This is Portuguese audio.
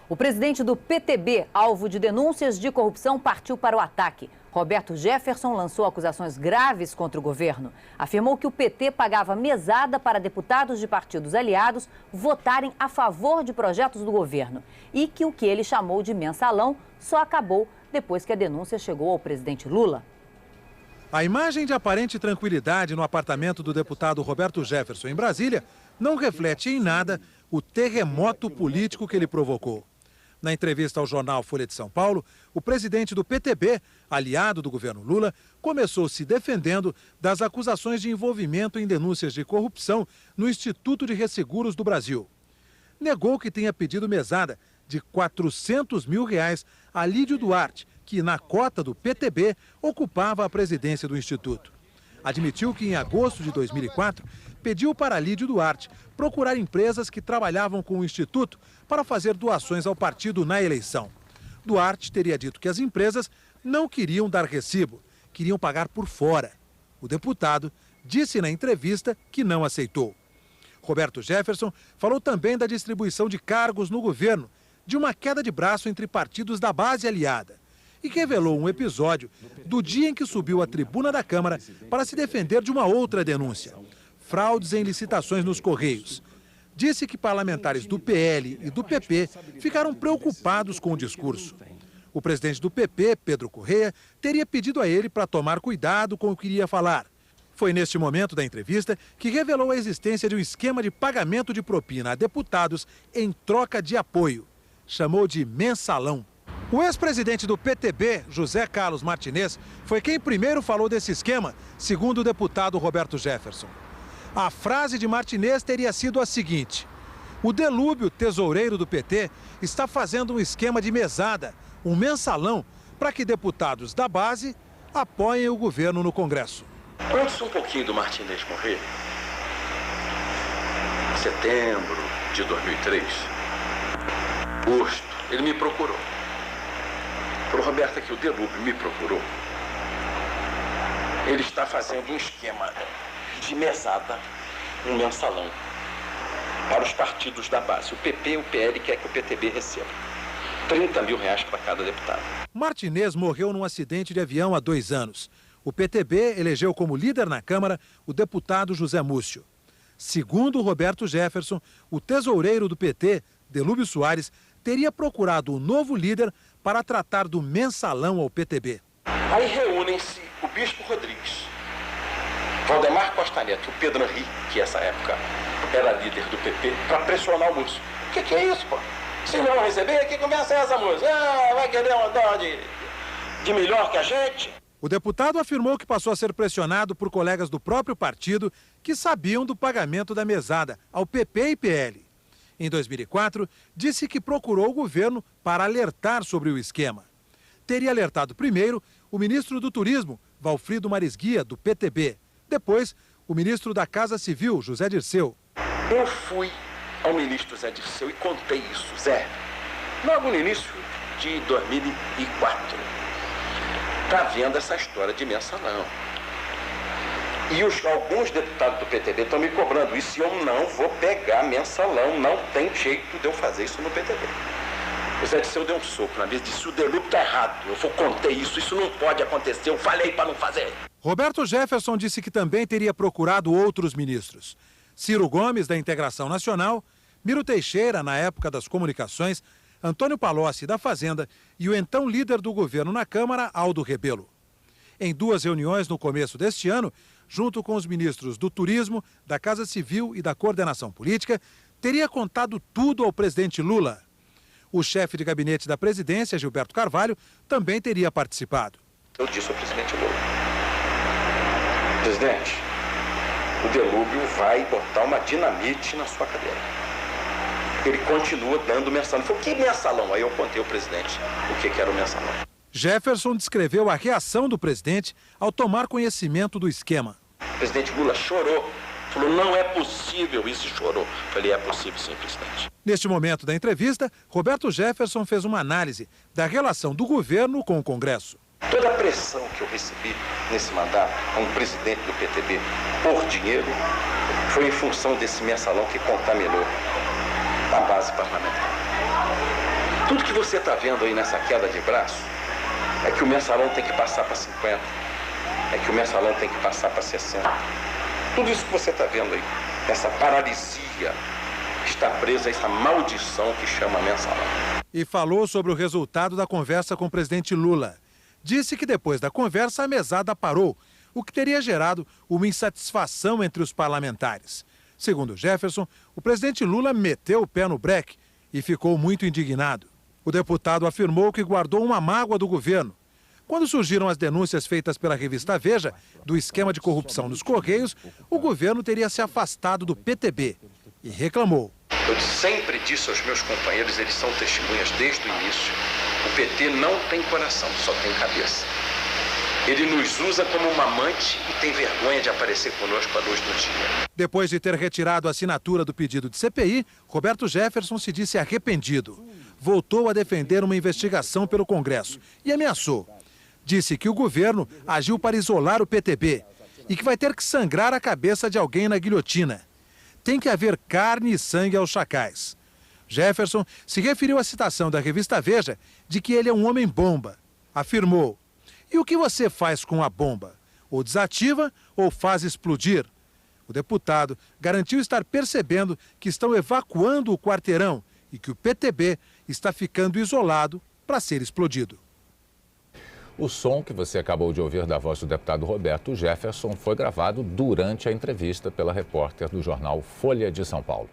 O presidente do PTB, alvo de denúncias de corrupção, partiu para o ataque. Roberto Jefferson lançou acusações graves contra o governo. Afirmou que o PT pagava mesada para deputados de partidos aliados votarem a favor de projetos do governo. E que o que ele chamou de mensalão só acabou depois que a denúncia chegou ao presidente Lula. A imagem de aparente tranquilidade no apartamento do deputado Roberto Jefferson em Brasília não reflete em nada o terremoto político que ele provocou. Na entrevista ao jornal Folha de São Paulo, o presidente do PTB, aliado do governo Lula, começou se defendendo das acusações de envolvimento em denúncias de corrupção no Instituto de Resseguros do Brasil. Negou que tenha pedido mesada de R$400 mil a Lídio Duarte, que na cota do PTB ocupava a presidência do Instituto. Admitiu que em agosto de 2004 pediu para Lídio Duarte procurar empresas que trabalhavam com o Instituto para fazer doações ao partido na eleição. Duarte teria dito que as empresas não queriam dar recibo, queriam pagar por fora. O deputado disse na entrevista que não aceitou. Roberto Jefferson falou também da distribuição de cargos no governo, de uma queda de braço entre partidos da base aliada, e revelou um episódio do dia em que subiu à tribuna da Câmara para se defender de uma outra denúncia: fraudes em licitações nos Correios. Disse que parlamentares do PL e do PP ficaram preocupados com o discurso. O presidente do PP, Pedro Correia, teria pedido a ele para tomar cuidado com o que iria falar. Foi neste momento da entrevista que revelou a existência de um esquema de pagamento de propina a deputados em troca de apoio. Chamou de mensalão. O ex-presidente do PTB, José Carlos Martinez, foi quem primeiro falou desse esquema, segundo o deputado Roberto Jefferson. A frase de Martinez teria sido a seguinte: o Delúbio, tesoureiro do PT, está fazendo um esquema de mesada, um mensalão, para que deputados da base apoiem o governo no Congresso. Antes um pouquinho do Martinez morrer, em setembro de 2003, agosto, ele me procurou. Falou: Roberto, aqui o Delúbio me procurou. Ele está fazendo um esquema de mesada, um mensalão, para os partidos da base. O PP e o PL quer que o PTB receba R$30 mil para cada deputado. Martinez morreu num acidente de avião há 2 anos. O PTB elegeu como líder na Câmara o deputado José Múcio. Segundo Roberto Jefferson, o tesoureiro do PT, Delúbio Soares, teria procurado o novo líder para tratar do mensalão ao PTB. Aí reúnem-se o Bispo Rodrigues, Valdemar Costa Neto e o Pedro Henrique, que nessa época era líder do PP, para pressionar o Múcio. O que é isso, pô? Se não receber, que começa essa música? Vai querer uma dó de melhor que a gente? O deputado afirmou que passou a ser pressionado por colegas do próprio partido que sabiam do pagamento da mesada ao PP e PL. Em 2004, disse que procurou o governo para alertar sobre o esquema. Teria alertado primeiro o ministro do Turismo, Valfrido Marisguia, do PTB. Depois, o ministro da Casa Civil, José Dirceu. Eu fui ao ministro Zé Dirceu e contei isso. Zé, logo no início de 2004, está vendo essa história de mensalão. E alguns deputados do PTB estão me cobrando isso e eu não vou pegar mensalão, não tem jeito de eu fazer isso no PTB. O Zé Dirceu deu um soco na mesa e disse: o Delúbio está errado, eu contei isso não pode acontecer, eu falei para não fazer. Roberto Jefferson disse que também teria procurado outros ministros: Ciro Gomes, da Integração Nacional, Miro Teixeira, na época das comunicações, Antônio Palocci, da Fazenda, e o então líder do governo na Câmara, Aldo Rebelo. Em 2 reuniões no começo deste ano, junto com os ministros do Turismo, da Casa Civil e da Coordenação Política, teria contado tudo ao presidente Lula. O chefe de gabinete da presidência, Gilberto Carvalho, também teria participado. Eu disse ao presidente Lula: presidente, o Delúbio vai botar uma dinamite na sua cadeira. Ele continua dando mensalão. Ele falou: que mensalão? Aí eu contei ao presidente o que era o mensalão. Jefferson descreveu a reação do presidente ao tomar conhecimento do esquema. O presidente Lula chorou. Falou: não é possível isso, e chorou. Falei: é possível sim, presidente. Neste momento da entrevista, Roberto Jefferson fez uma análise da relação do governo com o Congresso. Toda a pressão que eu recebi nesse mandato como presidente do PTB por dinheiro foi em função desse mensalão que contaminou a base parlamentar. Tudo que você está vendo aí nessa queda de braço é que o mensalão tem que passar para 50, é que o mensalão tem que passar para 60. Tudo isso que você está vendo aí, essa paralisia, está presa a essa maldição que chama mensalão. E falou sobre o resultado da conversa com o presidente Lula. Disse que depois da conversa a mesada parou, o que teria gerado uma insatisfação entre os parlamentares. Segundo Jefferson, o presidente Lula meteu o pé no breque e ficou muito indignado. O deputado afirmou que guardou uma mágoa do governo. Quando surgiram as denúncias feitas pela revista Veja do esquema de corrupção nos Correios, o governo teria se afastado do PTB e reclamou. Eu sempre disse aos meus companheiros, eles são testemunhas desde o início, o PT não tem coração, só tem cabeça. Ele nos usa como uma amante e tem vergonha de aparecer conosco à luz do dia. Depois de ter retirado a assinatura do pedido de CPI, Roberto Jefferson se disse arrependido. Voltou a defender uma investigação pelo Congresso e ameaçou. Disse que o governo agiu para isolar o PTB e que vai ter que sangrar a cabeça de alguém na guilhotina. Tem que haver carne e sangue aos chacais. Jefferson se referiu à citação da revista Veja de que ele é um homem-bomba. Afirmou: "E o que você faz com a bomba? Ou desativa ou faz explodir?" O deputado garantiu estar percebendo que estão evacuando o quarteirão e que o PTB está ficando isolado para ser explodido. O som que você acabou de ouvir da voz do deputado Roberto Jefferson foi gravado durante a entrevista pela repórter do jornal Folha de São Paulo.